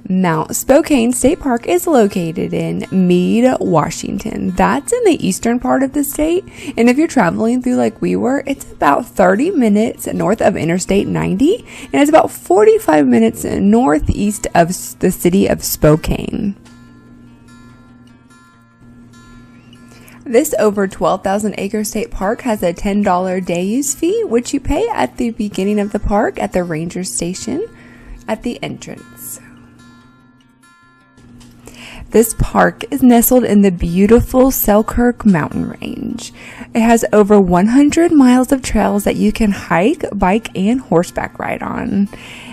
Mount Spokane State Park is located in Meade, Washington. That's in the eastern part of the state. And if you're traveling through like we were, it's about 30 minutes north of Interstate 90. And it's about 45 minutes northeast of the city of Spokane. This over 12,000 acre state park has a $10 day use fee, which you pay at the beginning of the park at the ranger station at the entrance. This park is nestled in the beautiful Selkirk mountain range. It has over 100 miles of trails that you can hike, bike, and horseback ride on.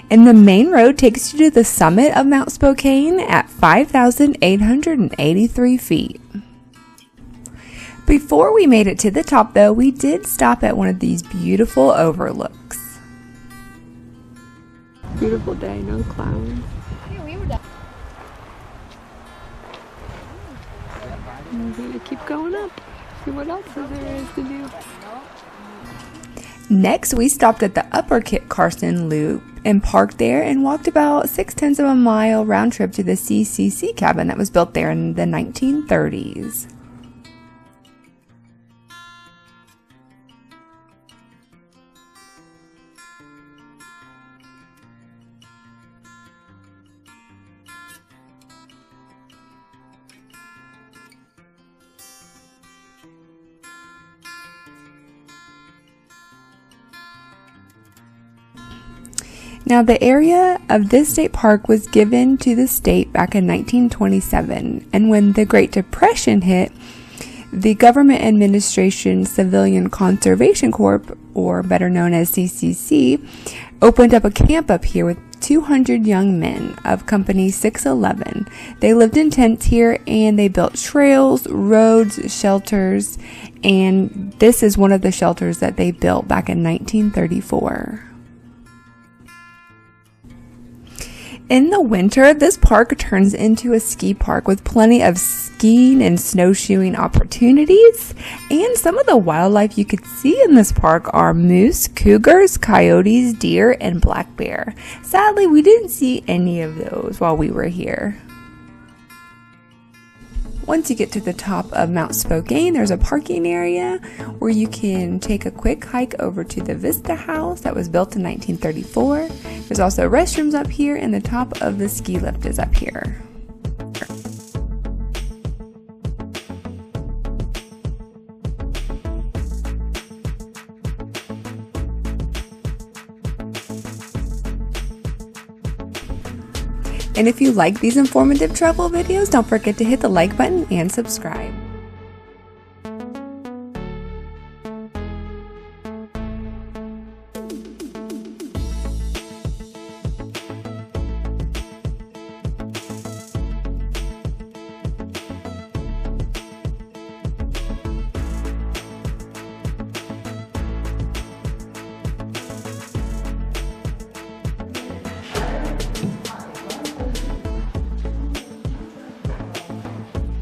And the main road takes you to the summit of Mount Spokane at 5,883 feet. Before we made it to the top, though, we did stop at one of these beautiful overlooks. Beautiful day, no clouds. I'm gonna keep going up, see what else there is to do. Next, we stopped at the Upper Kit Carson Loop and parked there and walked about 6/10 of a mile round trip to the CCC cabin that was built there in the 1930s. Now, the area of this state park was given to the state back in 1927, and when the Great Depression hit, the Government Administration Civilian Conservation Corp, or better known as CCC, opened up a camp up here with 200 young men of Company 611. They lived in tents here, and they built trails, roads, shelters, and this is one of the shelters that they built back in 1934. In the winter, this park turns into a ski park with plenty of skiing and snowshoeing opportunities. And some of the wildlife you could see in this park are moose, cougars, coyotes, deer, and black bear. Sadly, we didn't see any of those while we were here. Once you get to the top of Mount Spokane, there's a parking area where you can take a quick hike over to the Vista House that was built in 1934. There's also restrooms up here, and the top of the ski lift is up here. And if you like these informative travel videos, don't forget to hit the like button and subscribe.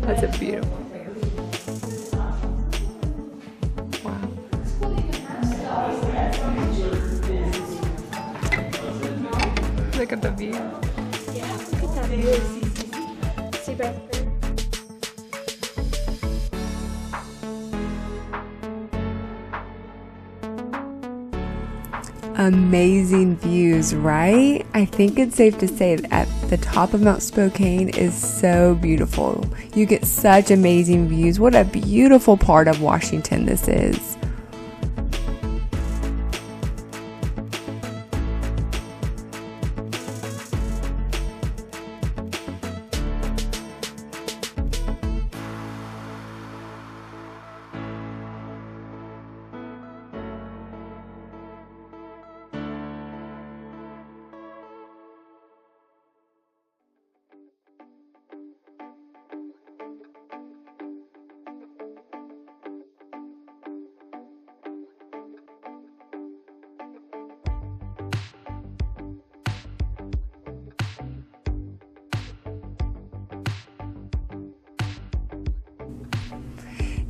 That's a beautiful view. Wow. Look at the view. Yeah, look at that view. See back there? Amazing views, right? I think it's safe to say that at the top of Mount Spokane is so beautiful. You get such amazing views. What a beautiful part of Washington this is.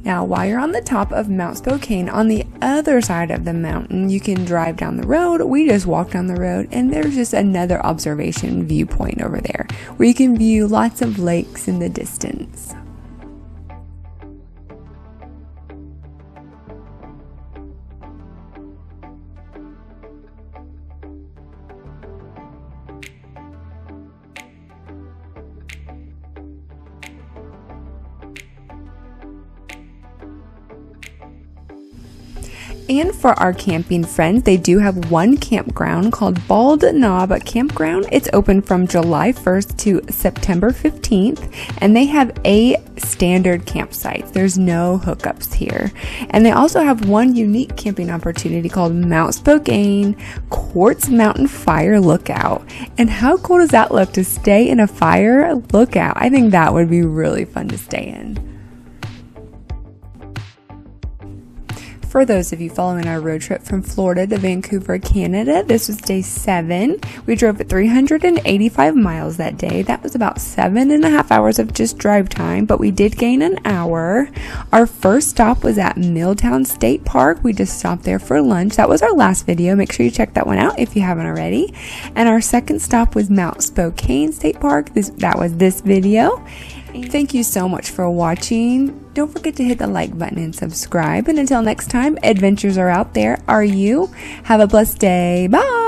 Now, while you're on the top of Mount Spokane, on the other side of the mountain, you can drive down the road. We just walked down the road, and there's just another observation viewpoint over there where you can view lots of lakes in the distance. And for our camping friends, they do have one campground called Bald Knob Campground. It's open from July 1st to September 15th, and they have a standard campsite. There's no hookups here. And they also have one unique camping opportunity called Mount Spokane Quartz Mountain Fire Lookout. And how cool does that look to stay in a fire lookout? I think that would be really fun to stay in. For those of you following our road trip from Florida to Vancouver, Canada, this was day 7. We drove 385 miles that day. That was about 7.5 hours of just drive time, but we did gain an hour. Our first stop was at Milltown State Park. We just stopped there for lunch. That was our last video. Make sure you check that one out if you haven't already. And our second stop was Mount Spokane State Park. That was this video. Thank you so much for watching. Don't forget to hit the like button and subscribe. And until next time, adventures are out there. Are you? Have a blessed day. Bye.